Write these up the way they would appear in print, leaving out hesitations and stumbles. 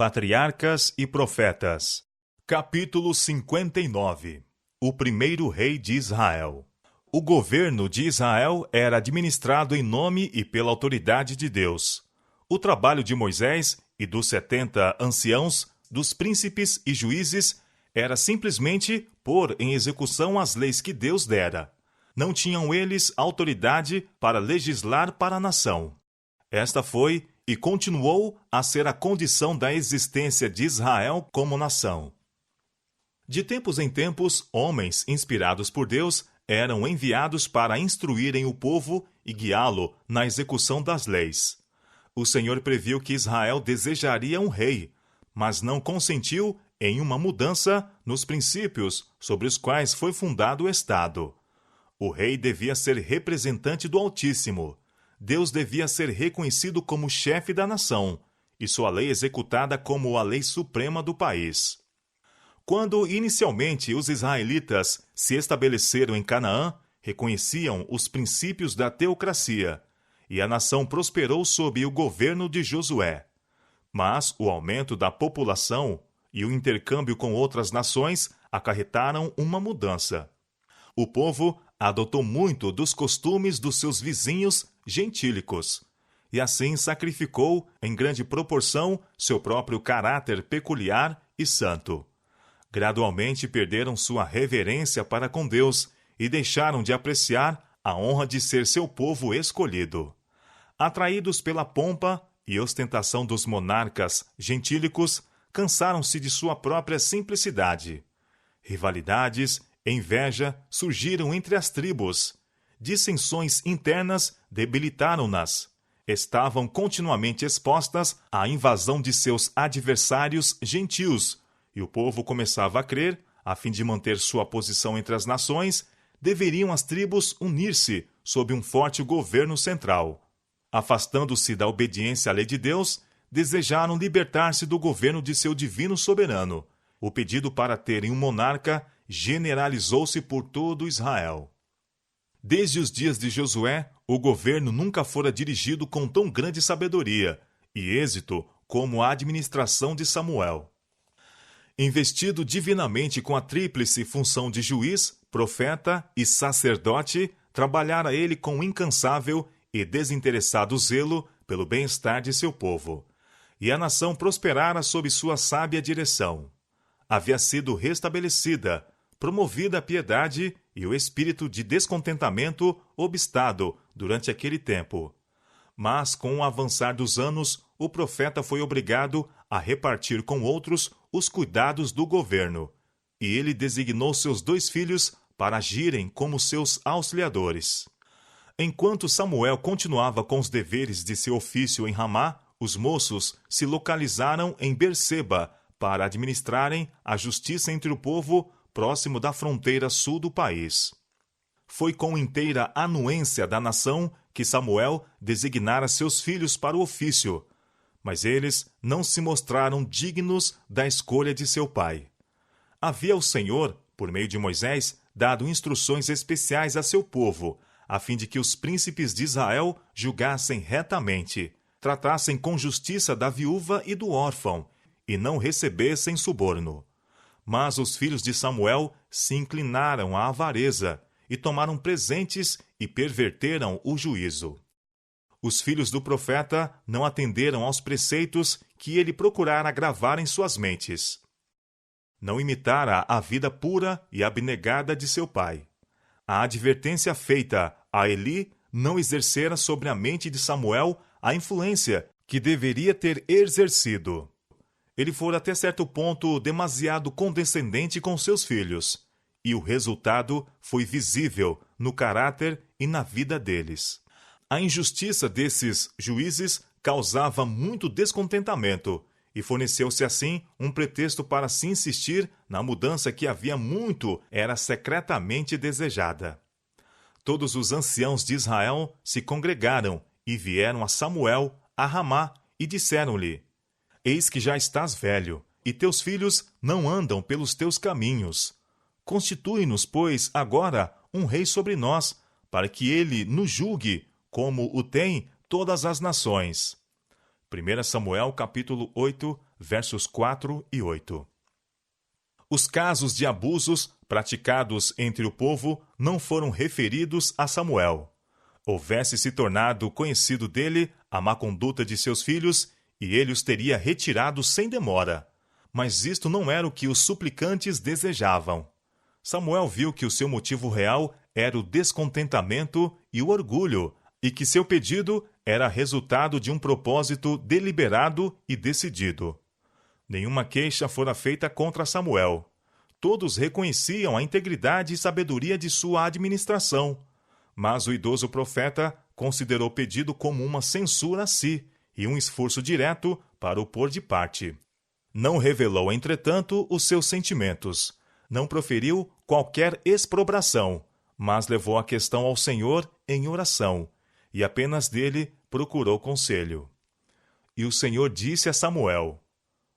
Patriarcas e Profetas. Capítulo 59. O primeiro rei de Israel. O governo de Israel era administrado em nome e pela autoridade de Deus. O trabalho de Moisés e dos 70 anciãos, dos príncipes e juízes, era simplesmente pôr em execução as leis que Deus dera. Não tinham eles autoridade para legislar para a nação. Esta foi e continuou a ser a condição da existência de Israel como nação. De tempos em tempos, homens inspirados por Deus eram enviados para instruírem o povo e guiá-lo na execução das leis. O Senhor previu que Israel desejaria um rei, mas não consentiu em uma mudança nos princípios sobre os quais foi fundado o Estado. O rei devia ser representante do Altíssimo. Deus devia ser reconhecido como chefe da nação, e sua lei executada como a lei suprema do país. Quando inicialmente os israelitas se estabeleceram em Canaã, reconheciam os princípios da teocracia, e a nação prosperou sob o governo de Josué. Mas o aumento da população e o intercâmbio com outras nações acarretaram uma mudança. O povo adotou muito dos costumes dos seus vizinhos gentílicos, e assim sacrificou, em grande proporção, seu próprio caráter peculiar e santo. Gradualmente perderam sua reverência para com Deus e deixaram de apreciar a honra de ser seu povo escolhido. Atraídos pela pompa e ostentação dos monarcas gentílicos, cansaram-se de sua própria simplicidade. Rivalidades, inveja surgiram entre as tribos. Dissensões internas debilitaram-nas. Estavam continuamente expostas à invasão de seus adversários gentios, e o povo começava a crer, a fim de manter sua posição entre as nações, deveriam as tribos unir-se sob um forte governo central. Afastando-se da obediência à lei de Deus, desejaram libertar-se do governo de seu divino soberano. O pedido para terem um monarca generalizou-se por todo Israel. Desde os dias de Josué, o governo nunca fora dirigido com tão grande sabedoria e êxito como a administração de Samuel. Investido divinamente com a tríplice função de juiz, profeta e sacerdote, trabalhara ele com incansável e desinteressado zelo pelo bem-estar de seu povo. E a nação prosperara sob sua sábia direção. Havia sido restabelecida, promovida a piedade e o espírito de descontentamento obstado durante aquele tempo. Mas, com o avançar dos anos, o profeta foi obrigado a repartir com outros os cuidados do governo, e ele designou seus 2 filhos para agirem como seus auxiliadores. Enquanto Samuel continuava com os deveres de seu ofício em Ramá, os moços se localizaram em Berseba para administrarem a justiça entre o povo próximo da fronteira sul do país. Foi com inteira anuência da nação que Samuel designara seus filhos para o ofício, mas eles não se mostraram dignos da escolha de seu pai. Havia o Senhor, por meio de Moisés, dado instruções especiais a seu povo, a fim de que os príncipes de Israel julgassem retamente, tratassem com justiça da viúva e do órfão, e não recebessem suborno. Mas os filhos de Samuel se inclinaram à avareza, e tomaram presentes e perverteram o juízo. Os filhos do profeta não atenderam aos preceitos que ele procurara gravar em suas mentes. Não imitara a vida pura e abnegada de seu pai. A advertência feita a Eli não exercera sobre a mente de Samuel a influência que deveria ter exercido. Ele fora até certo ponto demasiado condescendente com seus filhos, e o resultado foi visível no caráter e na vida deles. A injustiça desses juízes causava muito descontentamento, e forneceu-se assim um pretexto para se insistir na mudança que havia muito era secretamente desejada. Todos os anciãos de Israel se congregaram e vieram a Samuel, a Ramá, e disseram-lhe: Eis que já estás velho, e teus filhos não andam pelos teus caminhos. Constitui-nos, pois, agora um rei sobre nós, para que ele nos julgue, como o tem todas as nações. 1 Samuel, capítulo 8, versos 4 e 8. Os casos de abusos praticados entre o povo não foram referidos a Samuel. Houvesse se tornado conhecido dele a má conduta de seus filhos, e ele os teria retirado sem demora. Mas isto não era o que os suplicantes desejavam. Samuel viu que o seu motivo real era o descontentamento e o orgulho, e que seu pedido era resultado de um propósito deliberado e decidido. Nenhuma queixa fora feita contra Samuel. Todos reconheciam a integridade e sabedoria de sua administração. Mas o idoso profeta considerou o pedido como uma censura a si e um esforço direto para o pôr de parte. Não revelou, entretanto, os seus sentimentos. Não proferiu qualquer exprobração, mas levou a questão ao Senhor em oração, e apenas dele procurou conselho. E o Senhor disse a Samuel: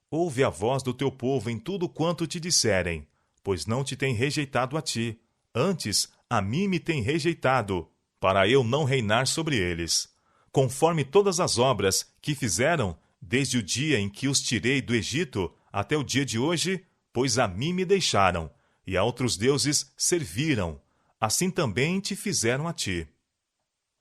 Ouve a voz do teu povo em tudo quanto te disserem, pois não te tem rejeitado a ti, antes a mim me tem rejeitado, para eu não reinar sobre eles. Conforme todas as obras que fizeram, desde o dia em que os tirei do Egito até o dia de hoje, pois a mim me deixaram, e a outros deuses serviram, assim também te fizeram a ti.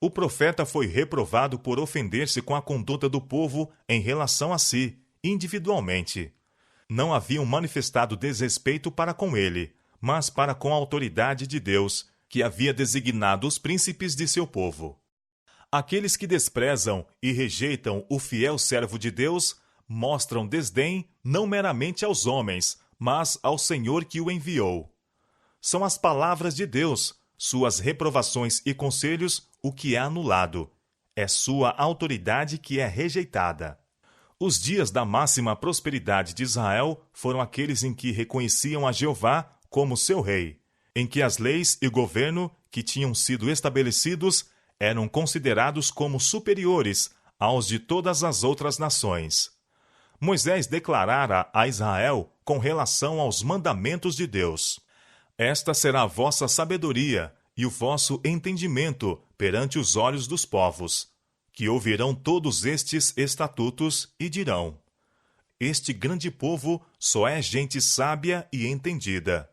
O profeta foi reprovado por ofender-se com a conduta do povo em relação a si, individualmente. Não haviam manifestado desrespeito para com ele, mas para com a autoridade de Deus, que havia designado os príncipes de seu povo. Aqueles que desprezam e rejeitam o fiel servo de Deus mostram desdém não meramente aos homens, mas ao Senhor que o enviou. São as palavras de Deus, suas reprovações e conselhos, o que é anulado. É sua autoridade que é rejeitada. Os dias da máxima prosperidade de Israel foram aqueles em que reconheciam a Jeová como seu rei, em que as leis e governo que tinham sido estabelecidos eram considerados como superiores aos de todas as outras nações. Moisés declarara a Israel com relação aos mandamentos de Deus: Esta será a vossa sabedoria e o vosso entendimento perante os olhos dos povos, que ouvirão todos estes estatutos e dirão: Este grande povo só é gente sábia e entendida.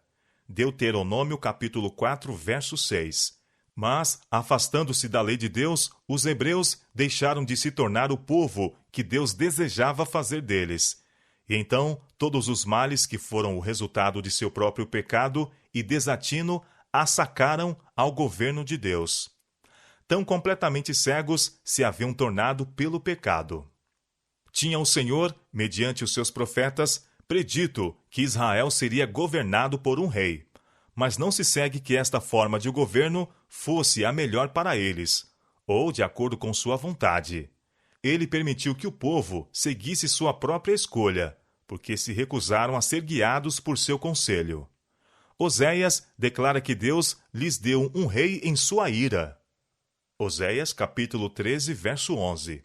Deuteronômio capítulo 4, verso 6. Mas, afastando-se da lei de Deus, os hebreus deixaram de se tornar o povo que Deus desejava fazer deles. E então, todos os males que foram o resultado de seu próprio pecado e desatino assacaram ao governo de Deus. Tão completamente cegos se haviam tornado pelo pecado. Tinha o Senhor, mediante os seus profetas, predito que Israel seria governado por um rei. Mas não se segue que esta forma de governo fosse a melhor para eles, ou de acordo com sua vontade. Ele permitiu que o povo seguisse sua própria escolha, porque se recusaram a ser guiados por seu conselho. Oséias declara que Deus lhes deu um rei em sua ira. Oséias capítulo 13, verso 11.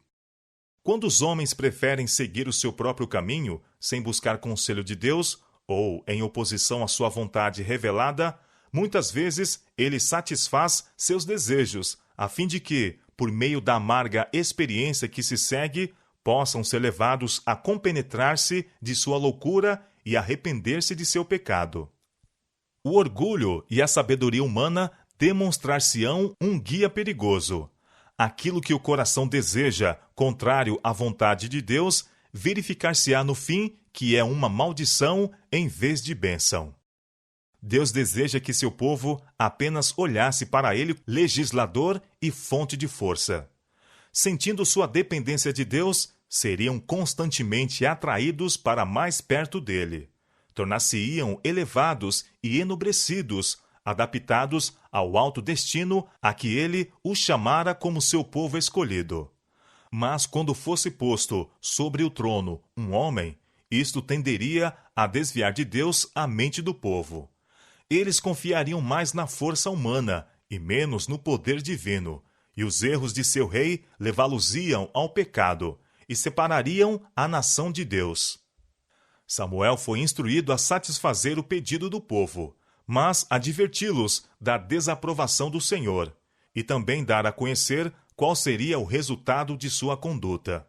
Quando os homens preferem seguir o seu próprio caminho, sem buscar conselho de Deus, ou em oposição à sua vontade revelada, muitas vezes ele satisfaz seus desejos, a fim de que, por meio da amarga experiência que se segue, possam ser levados a compenetrar-se de sua loucura e arrepender-se de seu pecado. O orgulho e a sabedoria humana demonstrar-se-ão um guia perigoso. Aquilo que o coração deseja, contrário à vontade de Deus, verificar-se-á no fim que é uma maldição em vez de bênção. Deus deseja que seu povo apenas olhasse para ele, legislador e fonte de força. Sentindo sua dependência de Deus, seriam constantemente atraídos para mais perto dele. Tornar-se-iam elevados e enobrecidos, adaptados ao alto destino a que ele os chamara como seu povo escolhido. Mas quando fosse posto sobre o trono um homem, isto tenderia a desviar de Deus a mente do povo. Eles confiariam mais na força humana e menos no poder divino, e os erros de seu rei levá-los-iam ao pecado e separariam a nação de Deus. Samuel foi instruído a satisfazer o pedido do povo, mas adverti-los da desaprovação do Senhor, e também dar a conhecer qual seria o resultado de sua conduta.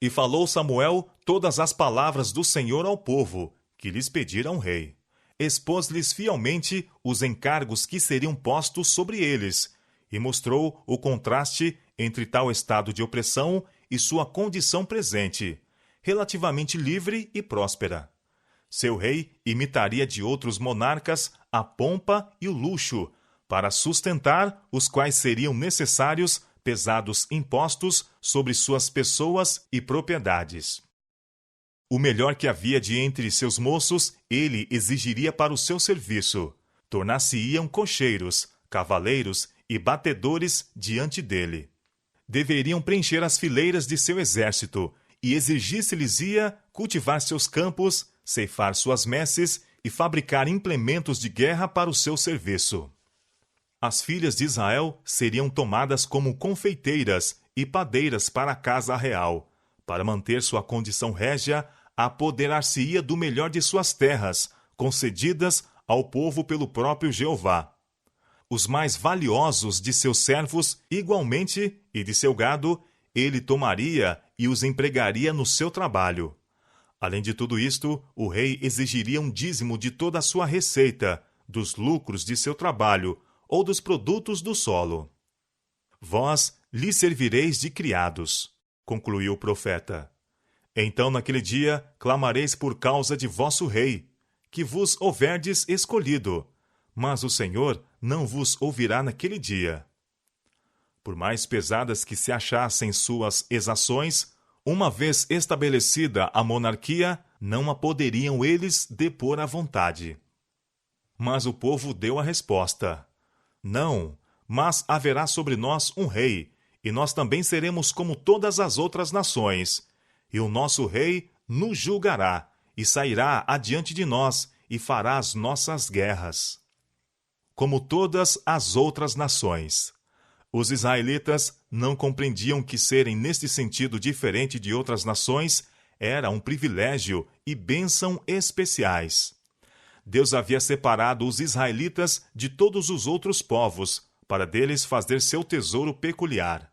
E falou Samuel todas as palavras do Senhor ao povo, que lhes pedira um rei. Expôs-lhes fielmente os encargos que seriam postos sobre eles, e mostrou o contraste entre tal estado de opressão e sua condição presente, relativamente livre e próspera. Seu rei imitaria de outros monarcas a pompa e o luxo, para sustentar os quais seriam necessários pesados impostos sobre suas pessoas e propriedades. O melhor que havia de entre seus moços, ele exigiria para o seu serviço. Tornar-se-iam cocheiros, cavaleiros e batedores diante dele. Deveriam preencher as fileiras de seu exército, e exigir-se-lhes-ia cultivar seus campos, ceifar suas messes e fabricar implementos de guerra para o seu serviço. As filhas de Israel seriam tomadas como confeiteiras e padeiras para a casa real. Para manter sua condição régia, apoderar-se-ia do melhor de suas terras, concedidas ao povo pelo próprio Jeová. Os mais valiosos de seus servos, igualmente, e de seu gado, ele tomaria e os empregaria no seu trabalho. Além de tudo isto, o rei exigiria um dízimo de toda a sua receita, dos lucros de seu trabalho, ou dos produtos do solo. Vós lhe servireis de criados, concluiu o profeta. Então, naquele dia, clamareis por causa de vosso rei, que vos houverdes escolhido, mas o Senhor não vos ouvirá naquele dia. Por mais pesadas que se achassem suas exações, uma vez estabelecida a monarquia, não a poderiam eles depor à vontade. Mas o povo deu a resposta: não, mas haverá sobre nós um rei, e nós também seremos como todas as outras nações. E o nosso rei nos julgará, e sairá adiante de nós, e fará as nossas guerras. Como todas as outras nações. Os israelitas não compreendiam que serem neste sentido diferente de outras nações era um privilégio e bênção especiais. Deus havia separado os israelitas de todos os outros povos, para deles fazer seu tesouro peculiar.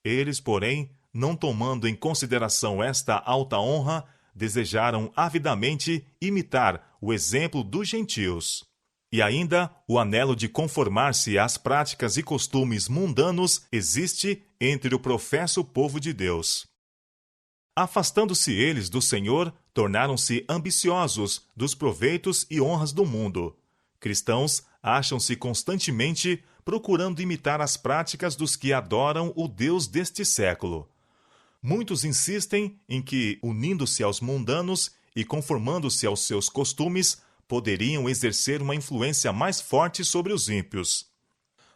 Eles, porém, não tomando em consideração esta alta honra, desejaram avidamente imitar o exemplo dos gentios. E ainda, o anelo de conformar-se às práticas e costumes mundanos existe entre o professo povo de Deus. Afastando-se eles do Senhor, tornaram-se ambiciosos dos proveitos e honras do mundo. Cristãos acham-se constantemente procurando imitar as práticas dos que adoram o Deus deste século. Muitos insistem em que, unindo-se aos mundanos e conformando-se aos seus costumes, poderiam exercer uma influência mais forte sobre os ímpios.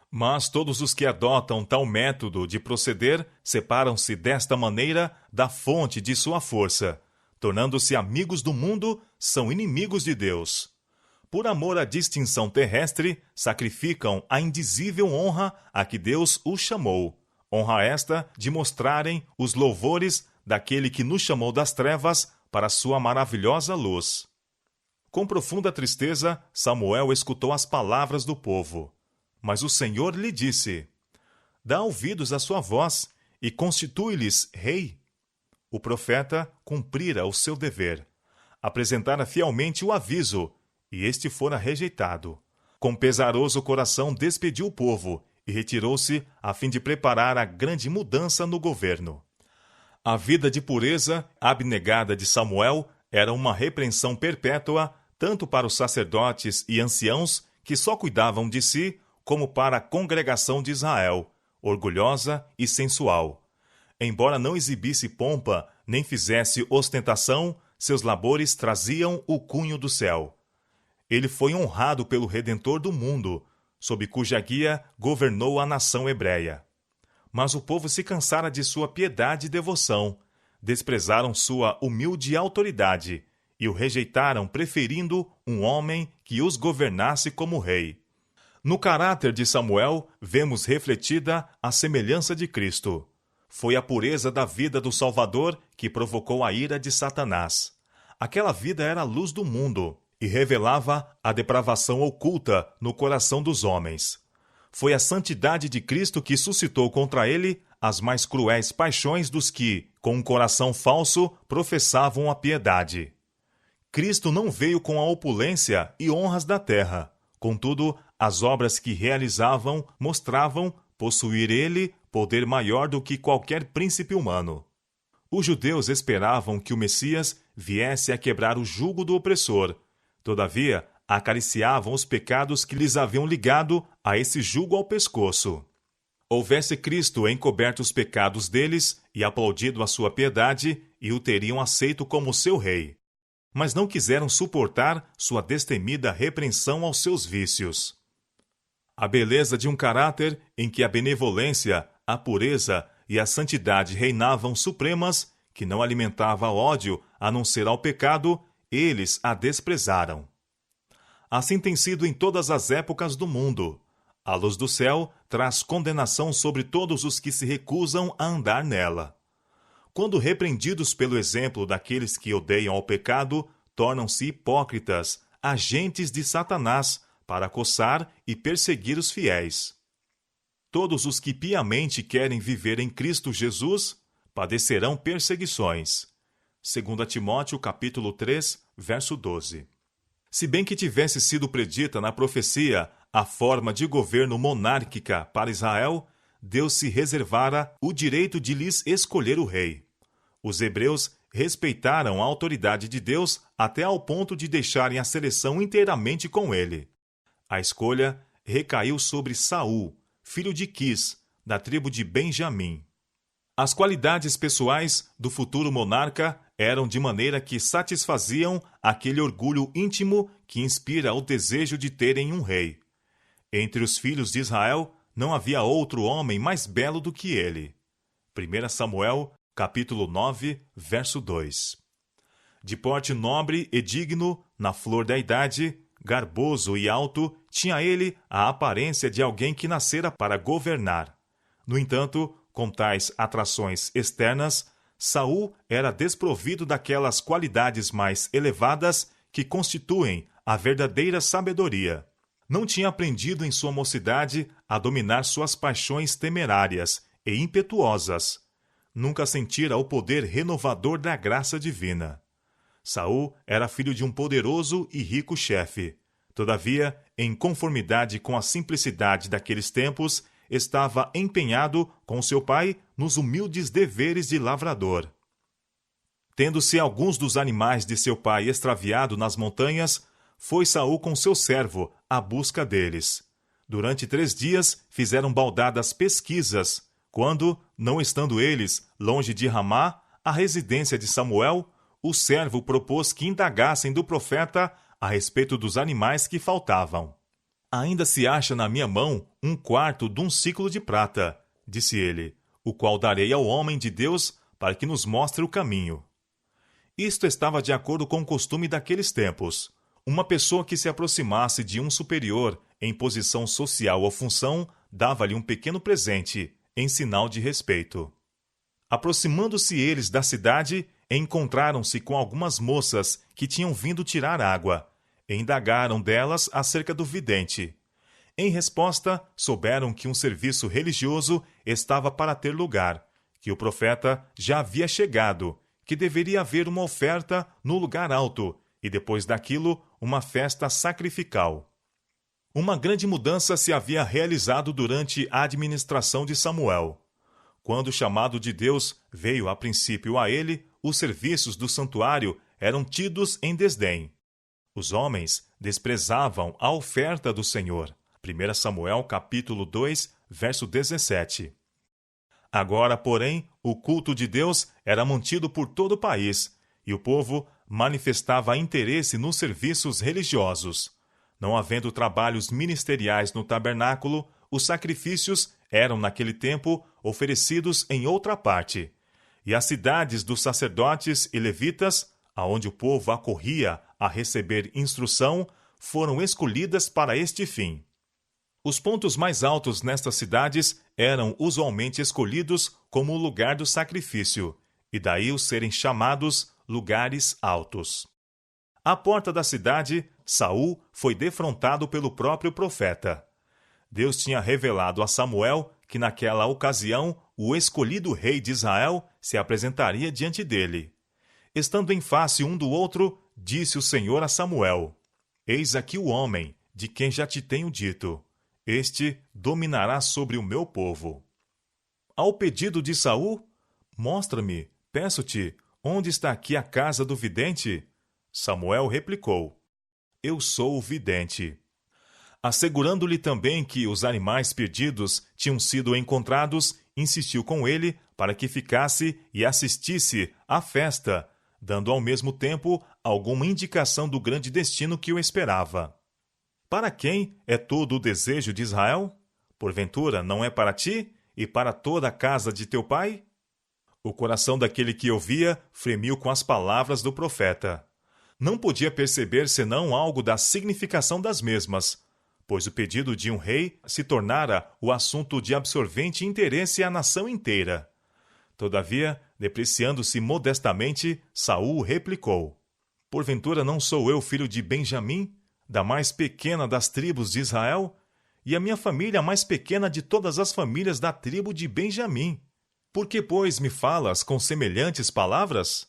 Mas todos os que adotam tal método de proceder separam-se desta maneira da fonte de sua força. Tornando-se amigos do mundo, são inimigos de Deus. Por amor à distinção terrestre, sacrificam a indizível honra a que Deus os chamou. Honra esta de mostrarem os louvores daquele que nos chamou das trevas para sua maravilhosa luz. Com profunda tristeza, Samuel escutou as palavras do povo. Mas o Senhor lhe disse: dá ouvidos à sua voz e constitui-lhes rei. O profeta cumprira o seu dever. Apresentara fielmente o aviso, e este fora rejeitado. Com pesaroso coração despediu o povo e retirou-se a fim de preparar a grande mudança no governo. A vida de pureza abnegada de Samuel era uma repreensão perpétua tanto para os sacerdotes e anciãos que só cuidavam de si, como para a congregação de Israel, orgulhosa e sensual. Embora não exibisse pompa, nem fizesse ostentação, seus labores traziam o cunho do céu. Ele foi honrado pelo Redentor do mundo, sob cuja guia governou a nação hebreia. Mas o povo se cansara de sua piedade e devoção, desprezaram sua humilde autoridade e o rejeitaram, preferindo um homem que os governasse como rei. No caráter de Samuel, vemos refletida a semelhança de Cristo. Foi a pureza da vida do Salvador que provocou a ira de Satanás. Aquela vida era a luz do mundo e revelava a depravação oculta no coração dos homens. Foi a santidade de Cristo que suscitou contra ele as mais cruéis paixões dos que, com um coração falso, professavam a piedade. Cristo não veio com a opulência e honras da terra. Contudo, as obras que realizavam mostravam possuir ele poder maior do que qualquer príncipe humano. Os judeus esperavam que o Messias viesse a quebrar o jugo do opressor. Todavia, acariciavam os pecados que lhes haviam ligado a esse jugo ao pescoço. Houvesse Cristo encoberto os pecados deles e aplaudido a sua piedade, e o teriam aceito como seu rei. Mas não quiseram suportar sua destemida repreensão aos seus vícios. A beleza de um caráter em que a benevolência, a pureza e a santidade reinavam supremas, que não alimentava ódio a não ser ao pecado, eles a desprezaram. Assim tem sido em todas as épocas do mundo. A luz do céu traz condenação sobre todos os que se recusam a andar nela. Quando repreendidos pelo exemplo daqueles que odeiam ao pecado, tornam-se hipócritas, agentes de Satanás, para coçar e perseguir os fiéis. Todos os que piamente querem viver em Cristo Jesus padecerão perseguições. 2 Timóteo capítulo 3, verso 12. Se bem que tivesse sido predita na profecia a forma de governo monárquica para Israel, Deus se reservara o direito de lhes escolher o rei. Os hebreus respeitaram a autoridade de Deus até ao ponto de deixarem a seleção inteiramente com ele. A escolha recaiu sobre Saul, filho de Quis, da tribo de Benjamim. As qualidades pessoais do futuro monarca eram de maneira que satisfaziam aquele orgulho íntimo que inspira o desejo de terem um rei. Entre os filhos de Israel não havia outro homem mais belo do que ele. 1 Samuel, capítulo 9, verso 2. De porte nobre e digno, na flor da idade, garboso e alto, tinha ele a aparência de alguém que nascera para governar. No entanto, com tais atrações externas, Saul era desprovido daquelas qualidades mais elevadas que constituem a verdadeira sabedoria. Não tinha aprendido em sua mocidade a dominar suas paixões temerárias e impetuosas. Nunca sentira o poder renovador da graça divina. Saul era filho de um poderoso e rico chefe. Todavia, em conformidade com a simplicidade daqueles tempos, estava empenhado com seu pai nos humildes deveres de lavrador. Tendo-se alguns dos animais de seu pai extraviado nas montanhas, foi Saul com seu servo à busca deles. Durante 3 dias fizeram baldadas pesquisas, quando, não estando eles longe de Ramá, a residência de Samuel, o servo propôs que indagassem do profeta a respeito dos animais que faltavam. Ainda se acha na minha mão 1/4 de um siclo de prata, disse ele, o qual darei ao homem de Deus para que nos mostre o caminho. Isto estava de acordo com o costume daqueles tempos. Uma pessoa que se aproximasse de um superior em posição social ou função dava-lhe um pequeno presente, em sinal de respeito. Aproximando-se eles da cidade, encontraram-se com algumas moças que tinham vindo tirar água, e indagaram delas acerca do vidente. Em resposta, souberam que um serviço religioso estava para ter lugar, que o profeta já havia chegado, que deveria haver uma oferta no lugar alto, e depois daquilo, uma festa sacrificial. Uma grande mudança se havia realizado durante a administração de Samuel. Quando o chamado de Deus veio a princípio a ele, os serviços do santuário eram tidos em desdém. Os homens desprezavam a oferta do Senhor. 1 Samuel capítulo 2, verso 17. Agora, porém, o culto de Deus era mantido por todo o país, e o povo manifestava interesse nos serviços religiosos. Não havendo trabalhos ministeriais no tabernáculo, os sacrifícios eram, naquele tempo, oferecidos em outra parte. E as cidades dos sacerdotes e levitas, aonde o povo acorria a receber instrução, foram escolhidas para este fim. Os pontos mais altos nestas cidades eram usualmente escolhidos como o lugar do sacrifício, e daí os serem chamados lugares altos. À porta da cidade, Saul foi defrontado pelo próprio profeta. Deus tinha revelado a Samuel que naquela ocasião o escolhido rei de Israel se apresentaria diante dele. Estando em face um do outro, disse o Senhor a Samuel: Eis aqui o homem, de quem já te tenho dito. Este dominará sobre o meu povo. Ao pedido de Saul, mostra-me, peço-te, onde está aqui a casa do vidente? Samuel replicou: Eu sou o vidente. Assegurando-lhe também que os animais perdidos tinham sido encontrados, insistiu com ele para que ficasse e assistisse à festa, dando ao mesmo tempo alguma indicação do grande destino que o esperava. Para quem é todo o desejo de Israel? Porventura não é para ti e para toda a casa de teu pai? O coração daquele que ouvia fremiu com as palavras do profeta. Não podia perceber senão algo da significação das mesmas, pois o pedido de um rei se tornara o assunto de absorvente interesse à nação inteira. Todavia, depreciando-se modestamente, Saul replicou: Porventura não sou eu filho de Benjamim, da mais pequena das tribos de Israel? E a minha família a mais pequena de todas as famílias da tribo de Benjamim. Por que, pois, me falas com semelhantes palavras?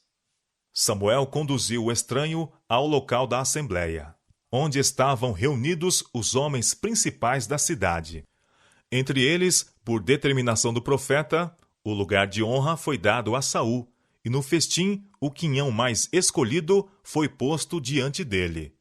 Samuel conduziu o estranho ao local da assembleia, onde estavam reunidos os homens principais da cidade. Entre eles, por determinação do profeta, o lugar de honra foi dado a Saul, e no festim o quinhão mais escolhido foi posto diante dele.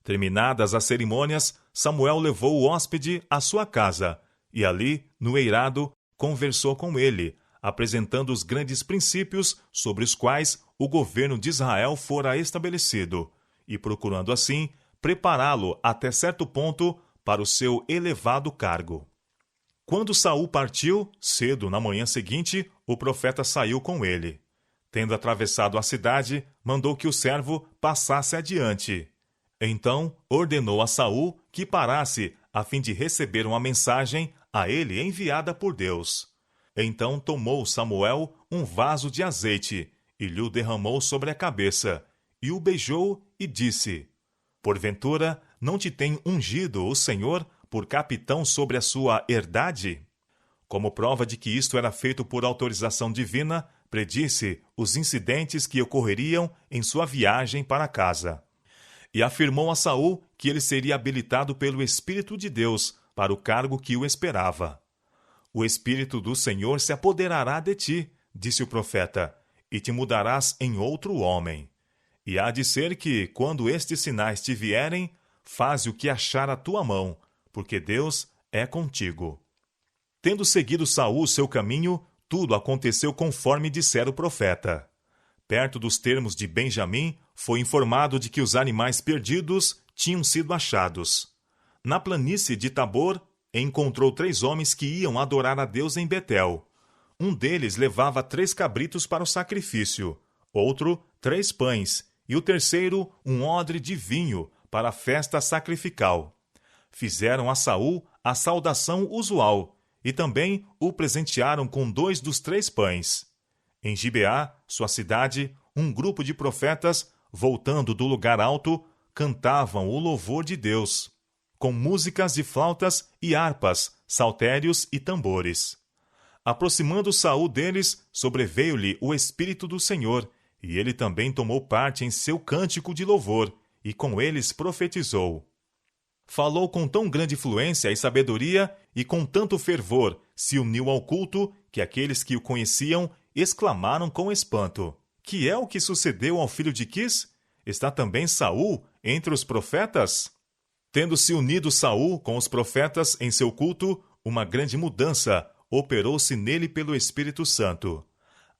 Terminadas as cerimônias, Samuel levou o hóspede à sua casa, e ali, no eirado, conversou com ele, apresentando os grandes princípios sobre os quais o governo de Israel fora estabelecido, e procurando assim prepará-lo até certo ponto para o seu elevado cargo. Quando Saul partiu, cedo na manhã seguinte, o profeta saiu com ele. Tendo atravessado a cidade, mandou que o servo passasse adiante. Então ordenou a Saul que parasse a fim de receber uma mensagem a ele enviada por Deus. Então tomou Samuel um vaso de azeite e lhe o derramou sobre a cabeça, e o beijou e disse: Porventura não te tem ungido o Senhor por capitão sobre a sua herdade? Como prova de que isto era feito por autorização divina, predisse os incidentes que ocorreriam em sua viagem para casa. E afirmou a Saul que ele seria habilitado pelo Espírito de Deus para o cargo que o esperava. O Espírito do Senhor se apoderará de ti, disse o profeta, e te mudarás em outro homem. E há de ser que, quando estes sinais te vierem, faze o que achar a tua mão, porque Deus é contigo. Tendo seguido Saul seu caminho, tudo aconteceu conforme dissera o profeta. Perto dos termos de Benjamim, foi informado de que os animais perdidos tinham sido achados. Na planície de Tabor, encontrou 3 homens que iam adorar a Deus em Betel. Um deles levava 3 cabritos para o sacrifício, outro 3 pães, e o terceiro um odre de vinho para a festa sacrificial. Fizeram a Saul a saudação usual, e também o presentearam com 2 dos 3 pães. Em Gibeá, sua cidade, um grupo de profetas, voltando do lugar alto, cantavam o louvor de Deus, com músicas de flautas e harpas, saltérios e tambores. Aproximando Saul deles, sobreveio-lhe o Espírito do Senhor, e ele também tomou parte em seu cântico de louvor, e com eles profetizou. Falou com tão grande fluência e sabedoria, e com tanto fervor se uniu ao culto, que aqueles que o conheciam exclamaram com espanto: Que é o que sucedeu ao filho de Quis? Está também Saul entre os profetas? Tendo se unido Saul com os profetas em seu culto, uma grande mudança operou-se nele pelo Espírito Santo.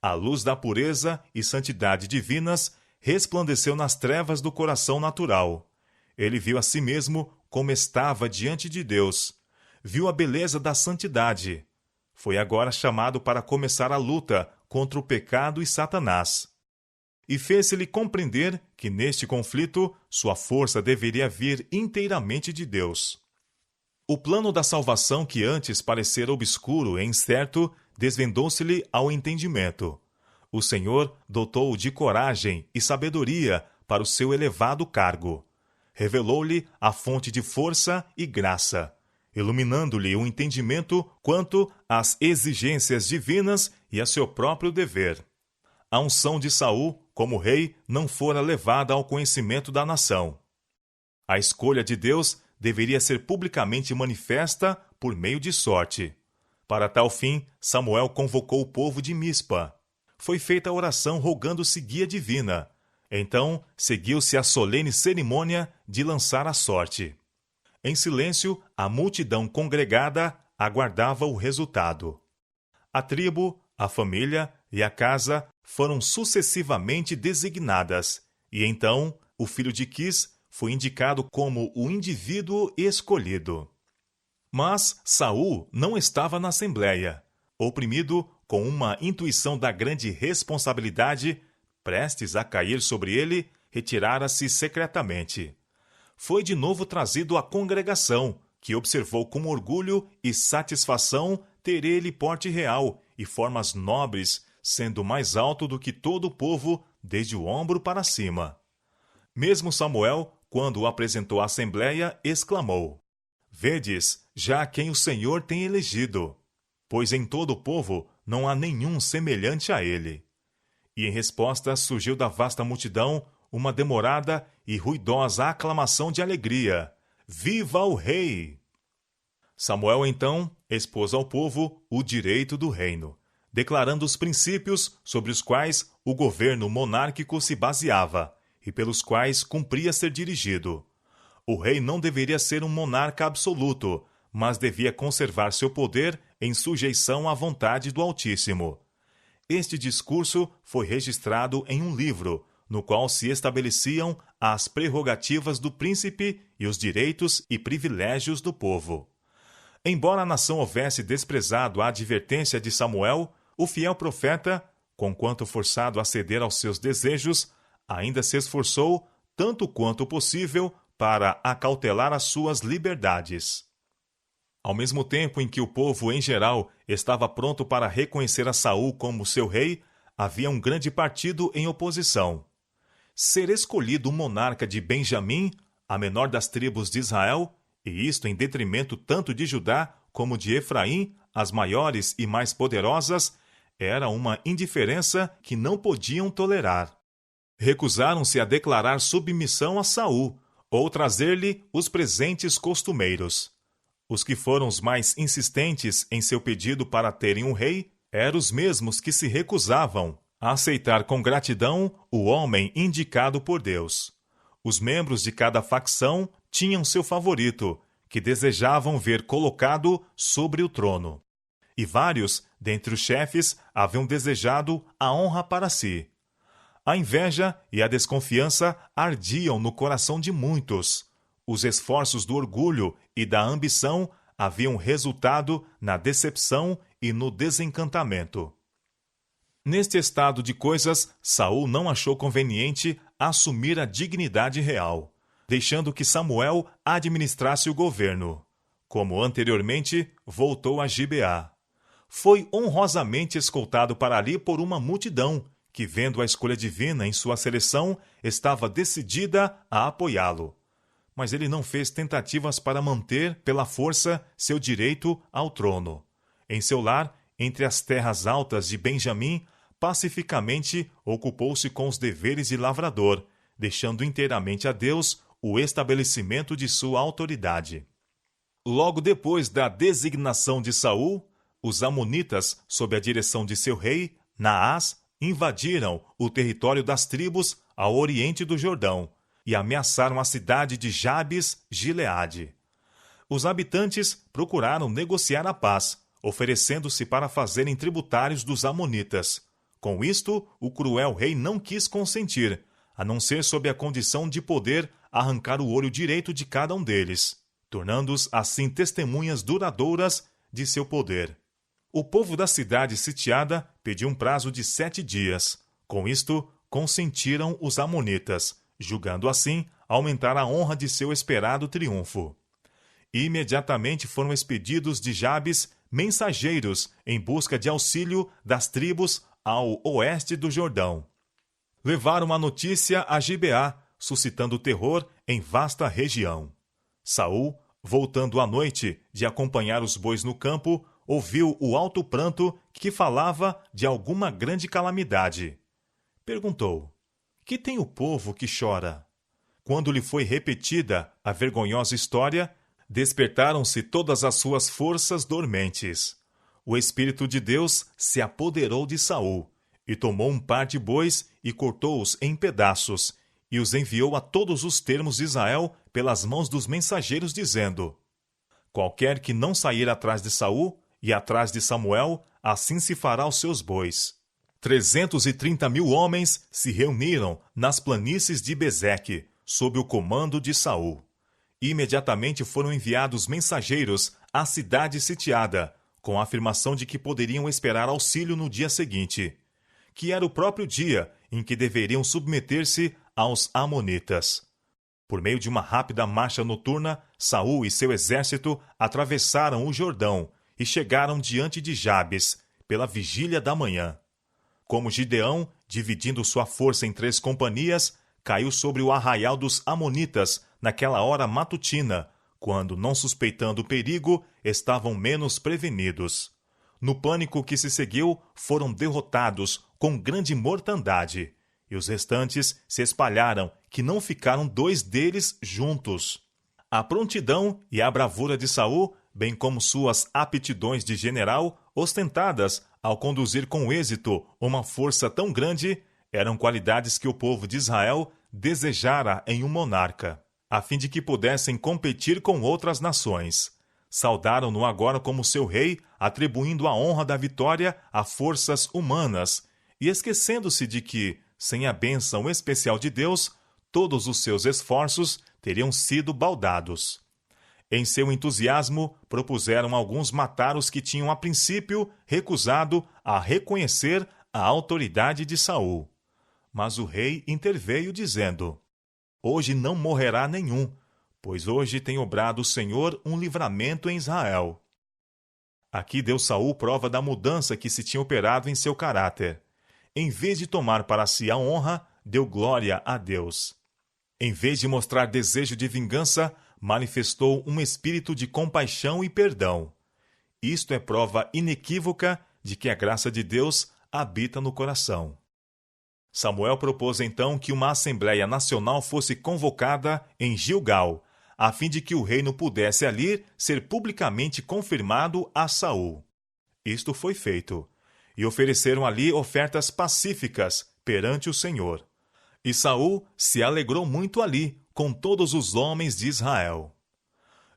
A luz da pureza e santidade divinas resplandeceu nas trevas do coração natural. Ele viu a si mesmo como estava diante de Deus. Viu a beleza da santidade. Foi agora chamado para começar a luta contra o pecado e Satanás. E fez-se-lhe compreender que neste conflito sua força deveria vir inteiramente de Deus. O plano da salvação que antes parecera obscuro e incerto, desvendou-se-lhe ao entendimento. O Senhor dotou-o de coragem e sabedoria para o seu elevado cargo. Revelou-lhe a fonte de força e graça, iluminando-lhe o entendimento quanto às exigências divinas e a seu próprio dever. A unção de Saul, como rei, não fora levada ao conhecimento da nação. A escolha de Deus deveria ser publicamente manifesta por meio de sorte. Para tal fim, Samuel convocou o povo de Mispa. Foi feita a oração rogando-se guia divina. Então, seguiu-se a solene cerimônia de lançar a sorte. Em silêncio, a multidão congregada aguardava o resultado. A tribo, a família e a casa foram sucessivamente designadas, e então o filho de Quis foi indicado como o indivíduo escolhido. Mas Saul não estava na assembleia. Oprimido com uma intuição da grande responsabilidade, prestes a cair sobre ele, retirara-se secretamente. Foi de novo trazido à congregação, que observou com orgulho e satisfação ter ele porte real e formas nobres, sendo mais alto do que todo o povo, desde o ombro para cima. Mesmo Samuel, quando o apresentou à assembleia, exclamou: Vedes, já quem o Senhor tem elegido, pois em todo o povo não há nenhum semelhante a ele. E em resposta surgiu da vasta multidão uma demorada e ruidosa aclamação de alegria: Viva o rei! Samuel, então, expôs ao povo o direito do reino, declarando os princípios sobre os quais o governo monárquico se baseava e pelos quais cumpria ser dirigido. O rei não deveria ser um monarca absoluto, mas devia conservar seu poder em sujeição à vontade do Altíssimo. Este discurso foi registrado em um livro, no qual se estabeleciam as prerrogativas do príncipe e os direitos e privilégios do povo. Embora a nação houvesse desprezado a advertência de Samuel, o fiel profeta, conquanto forçado a ceder aos seus desejos, ainda se esforçou, tanto quanto possível, para acautelar as suas liberdades. Ao mesmo tempo em que o povo, em geral, estava pronto para reconhecer a Saul como seu rei, havia um grande partido em oposição. Ser escolhido um monarca de Benjamim, a menor das tribos de Israel, e isto em detrimento tanto de Judá como de Efraim, as maiores e mais poderosas, era uma indiferença que não podiam tolerar. Recusaram-se a declarar submissão a Saul, ou trazer-lhe os presentes costumeiros. Os que foram os mais insistentes em seu pedido para terem um rei eram os mesmos que se recusavam a aceitar com gratidão o homem indicado por Deus. Os membros de cada facção tinham seu favorito, que desejavam ver colocado sobre o trono. E vários, dentre os chefes, haviam desejado a honra para si. A inveja e a desconfiança ardiam no coração de muitos. Os esforços do orgulho e da ambição haviam resultado na decepção e no desencantamento. Neste estado de coisas, Saul não achou conveniente assumir a dignidade real, deixando que Samuel administrasse o governo. Como anteriormente, voltou a Gibeá. Foi honrosamente escoltado para ali por uma multidão, que, vendo a escolha divina em sua seleção, estava decidida a apoiá-lo. Mas ele não fez tentativas para manter, pela força, seu direito ao trono. Em seu lar, entre as terras altas de Benjamim, pacificamente ocupou-se com os deveres de lavrador, deixando inteiramente a Deus o estabelecimento de sua autoridade. Logo depois da designação de Saul, os amonitas, sob a direção de seu rei, Naás, invadiram o território das tribos ao oriente do Jordão e ameaçaram a cidade de Jabes-Gileade. Os habitantes procuraram negociar a paz, oferecendo-se para fazerem tributários dos amonitas. Com isto, o cruel rei não quis consentir, a não ser sob a condição de poder arrancar o olho direito de cada um deles, tornando-os assim testemunhas duradouras de seu poder. O povo da cidade sitiada pediu um prazo de 7 dias. Com isto, consentiram os amonitas, julgando assim aumentar a honra de seu esperado triunfo. Imediatamente foram expedidos de Jabes mensageiros em busca de auxílio das tribos ao oeste do Jordão. Levaram a notícia a Gibeá, suscitando terror em vasta região. Saul, Voltando à noite de acompanhar os bois no campo, ouviu o alto pranto que falava de alguma grande calamidade. Perguntou: que tem o povo que chora? Quando lhe foi repetida a vergonhosa história, despertaram-se todas as suas forças dormentes. O Espírito de Deus se apoderou de Saul, e tomou um par de bois e cortou-os em pedaços, e os enviou a todos os termos de Israel pelas mãos dos mensageiros, dizendo: qualquer que não sair atrás de Saul e atrás de Samuel, assim se fará aos seus bois. 330.000 homens se reuniram nas planícies de Bezeque, sob o comando de Saul. Imediatamente foram enviados mensageiros à cidade sitiada, com a afirmação de que poderiam esperar auxílio no dia seguinte, que era o próprio dia em que deveriam submeter-se aos amonitas. Por meio de uma rápida marcha noturna, Saul e seu exército atravessaram o Jordão e chegaram diante de Jabes, pela vigília da manhã. Como Gideão, dividindo sua força em 3 companhias, caiu sobre o arraial dos amonitas naquela hora matutina, quando, não suspeitando o perigo, estavam menos prevenidos. No pânico que se seguiu, foram derrotados com grande mortandade, e os restantes se espalharam, que não ficaram 2 deles juntos. A prontidão e a bravura de Saul, bem como suas aptidões de general, ostentadas ao conduzir com êxito uma força tão grande, eram qualidades que o povo de Israel desejara em um monarca, a fim de que pudessem competir com outras nações. Saudaram-no agora como seu rei, atribuindo a honra da vitória a forças humanas, e esquecendo-se de que, sem a bênção especial de Deus, todos os seus esforços teriam sido baldados. Em seu entusiasmo, propuseram alguns matar os que tinham a princípio recusado a reconhecer a autoridade de Saul. Mas o rei interveio, dizendo: hoje não morrerá nenhum, pois hoje tem obrado o Senhor um livramento em Israel. Aqui deu Saul prova da mudança que se tinha operado em seu caráter. Em vez de tomar para si a honra, deu glória a Deus. Em vez de mostrar desejo de vingança, manifestou um espírito de compaixão e perdão. Isto é prova inequívoca de que a graça de Deus habita no coração. Samuel propôs então que uma Assembleia Nacional fosse convocada em Gilgal, a fim de que o reino pudesse ali ser publicamente confirmado a Saul. Isto foi feito, e ofereceram ali ofertas pacíficas perante o Senhor. E Saul se alegrou muito ali, com todos os homens de Israel.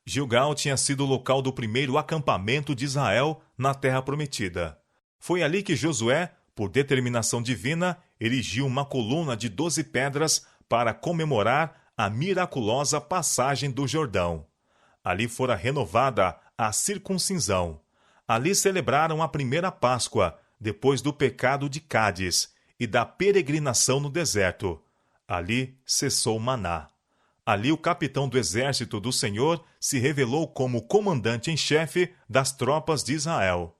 Gilgal tinha sido o local do primeiro acampamento de Israel na Terra Prometida. Foi ali que Josué, por determinação divina, erigiu uma coluna de 12 pedras para comemorar a miraculosa passagem do Jordão. Ali fora renovada a circuncisão. Ali celebraram a primeira Páscoa, depois do pecado de Cádiz e da peregrinação no deserto. Ali cessou o maná. Ali o capitão do exército do Senhor se revelou como comandante em chefe das tropas de Israel.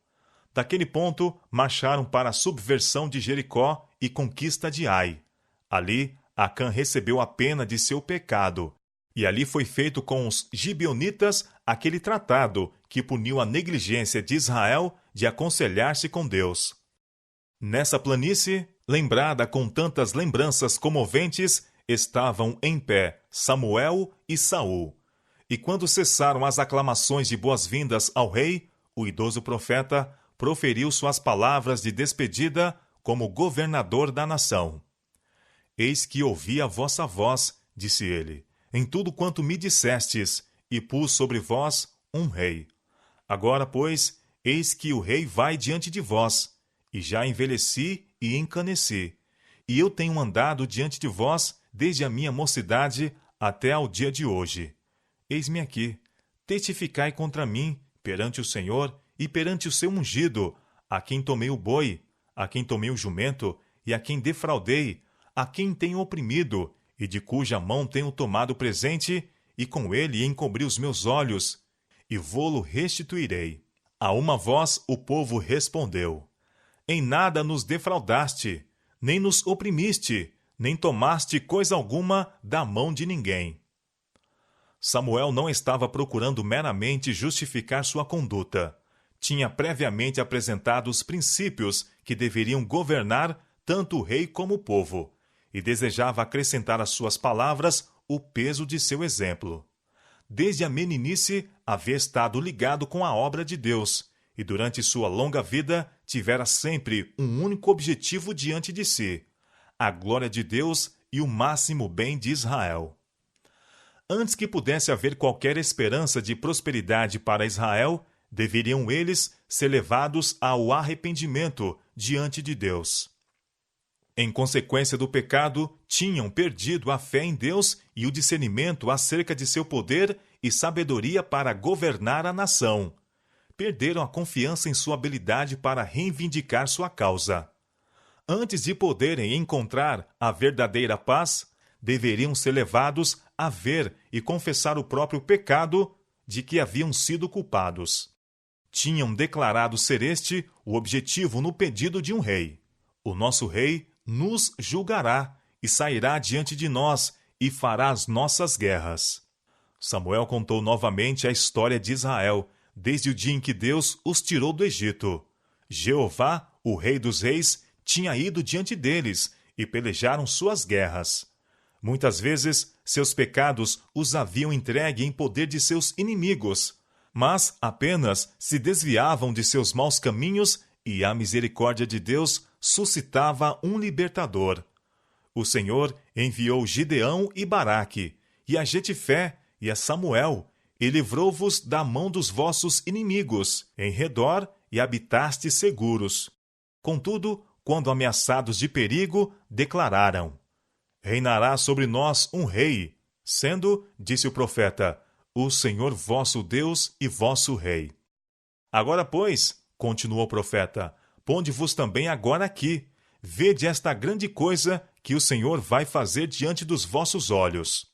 Daquele ponto, marcharam para a subversão de Jericó e conquista de Ai. Ali, Acã recebeu a pena de seu pecado, e ali foi feito com os gibeonitas aquele tratado que puniu a negligência de Israel de aconselhar-se com Deus. Nessa planície, lembrada com tantas lembranças comoventes, estavam em pé Samuel e Saul. E quando cessaram as aclamações de boas-vindas ao rei, o idoso profeta proferiu suas palavras de despedida como governador da nação. Eis que ouvi a vossa voz, disse ele, em tudo quanto me dissestes, e pus sobre vós um rei. Agora, pois, eis que o rei vai diante de vós, e já envelheci e encaneci, e eu tenho andado diante de vós desde a minha mocidade até ao dia de hoje. Eis-me aqui, testificai contra mim perante o Senhor e perante o seu ungido, a quem tomei o boi, a quem tomei o jumento, e a quem defraudei, a quem tenho oprimido, e de cuja mão tenho tomado presente, e com ele encobri os meus olhos, e vô-lo restituirei. A uma voz o povo respondeu: em nada nos defraudaste, nem nos oprimiste, nem tomaste coisa alguma da mão de ninguém. Samuel não estava procurando meramente justificar sua conduta. Tinha previamente apresentado os princípios que deveriam governar tanto o rei como o povo, e desejava acrescentar às suas palavras o peso de seu exemplo. Desde a meninice havia estado ligado com a obra de Deus, e durante sua longa vida tivera sempre um único objetivo diante de si: a glória de Deus e o máximo bem de Israel. Antes que pudesse haver qualquer esperança de prosperidade para Israel, deveriam eles ser levados ao arrependimento diante de Deus. Em consequência do pecado, tinham perdido a fé em Deus e o discernimento acerca de seu poder e sabedoria para governar a nação. Perderam a confiança em sua habilidade para reivindicar sua causa. Antes de poderem encontrar a verdadeira paz, deveriam ser levados a ver e confessar o próprio pecado de que haviam sido culpados. Tinham declarado ser este o objetivo no pedido de um rei. O nosso rei nos julgará e sairá diante de nós e fará as nossas guerras. Samuel contou novamente a história de Israel, desde o dia em que Deus os tirou do Egito. Jeová, o Rei dos Reis, tinha ido diante deles e pelejaram suas guerras. Muitas vezes, seus pecados os haviam entregue em poder de seus inimigos, mas apenas se desviavam de seus maus caminhos e a misericórdia de Deus suscitava um libertador. O Senhor enviou Gideão e Baraque, e a Jetifé e a Samuel, e livrou-vos da mão dos vossos inimigos em redor, e habitastes seguros. Contudo, quando ameaçados de perigo, declararam: reinará sobre nós um rei, sendo, disse o profeta, o Senhor vosso Deus e vosso rei. Agora, pois, continuou o profeta, ponde-vos também agora aqui, vede esta grande coisa que o Senhor vai fazer diante dos vossos olhos.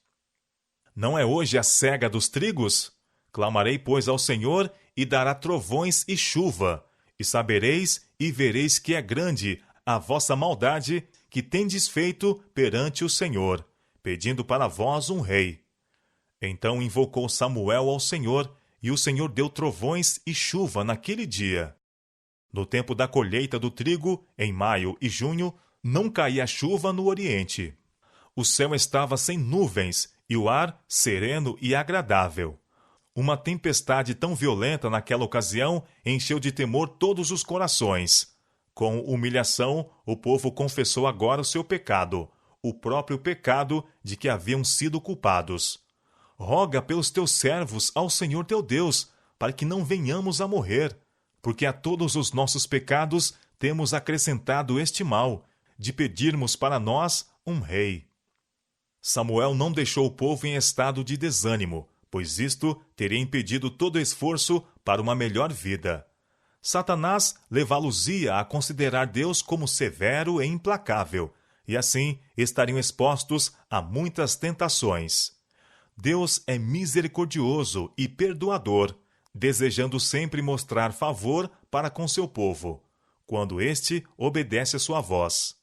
Não é hoje a cega dos trigos? Clamarei, pois, ao Senhor, e dará trovões e chuva, e sabereis e vereis que é grande a vossa maldade que tendes feito perante o Senhor, pedindo para vós um rei. Então invocou Samuel ao Senhor, e o Senhor deu trovões e chuva naquele dia. No tempo da colheita do trigo, em maio e junho, não caía chuva no oriente. O céu estava sem nuvens, e o ar sereno e agradável. Uma tempestade tão violenta naquela ocasião encheu de temor todos os corações. Com humilhação, o povo confessou agora o seu pecado, o próprio pecado de que haviam sido culpados. Roga pelos teus servos ao Senhor teu Deus, para que não venhamos a morrer, porque a todos os nossos pecados temos acrescentado este mal, de pedirmos para nós um rei. Samuel não deixou o povo em estado de desânimo, pois isto teria impedido todo esforço para uma melhor vida. Satanás levá-los-ia a considerar Deus como severo e implacável, e assim estariam expostos a muitas tentações. Deus é misericordioso e perdoador, desejando sempre mostrar favor para com seu povo, quando este obedece a sua voz.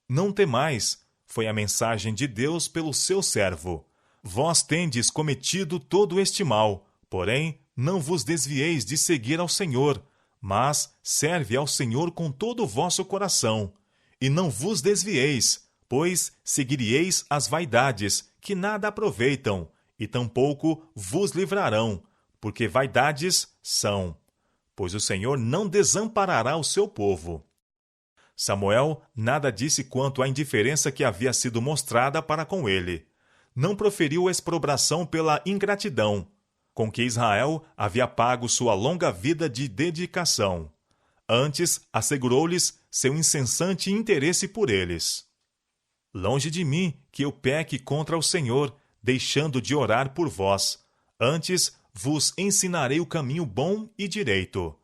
Não temais, foi a mensagem de Deus pelo seu servo. Vós tendes cometido todo este mal, porém não vos desvieis de seguir ao Senhor, mas serve ao Senhor com todo o vosso coração. E não vos desvieis, pois seguiríeis as vaidades, que nada aproveitam, e tampouco vos livrarão, porque vaidades são. Pois o Senhor não desamparará o seu povo. Samuel nada disse quanto à indiferença que havia sido mostrada para com ele. Não proferiu exprobração pela ingratidão, com que Israel havia pago sua longa vida de dedicação. Antes, assegurou-lhes seu incessante interesse por eles. Longe de mim que eu peque contra o Senhor, deixando de orar por vós. Antes, vos ensinarei o caminho bom e direito.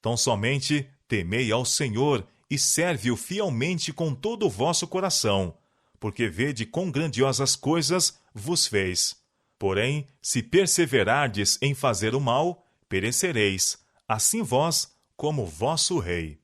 Tão somente temei ao Senhor e serve-o fielmente com todo o vosso coração, porque vede quão grandiosas coisas vos fez. Porém, se perseverardes em fazer o mal, perecereis, assim vós como vosso rei.